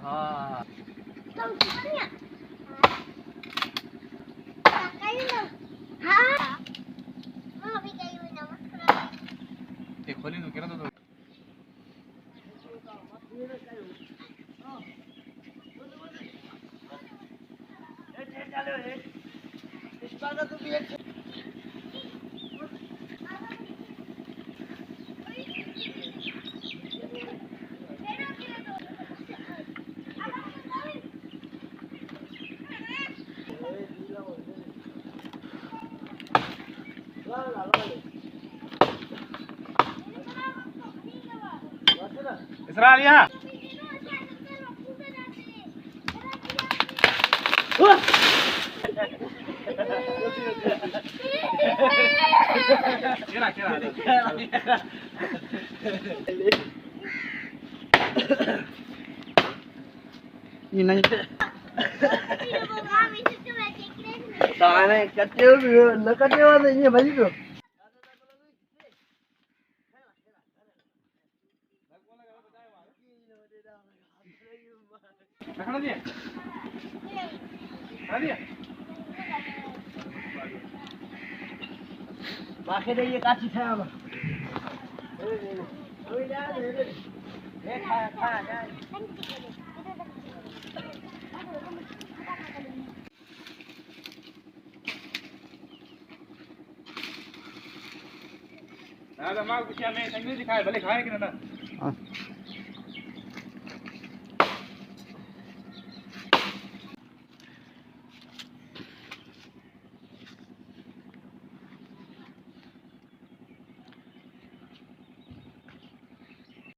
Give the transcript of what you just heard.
हाँ ते खोली नु केना तो इसरा लिया kira ini nanya ताने कच्चे न कच्चे वाले ये भाई तो रखना दिया दिया बाकी ये काची था अब ये खा ना मां कुछ हमें संगीत दिखाए भले खाए कि ना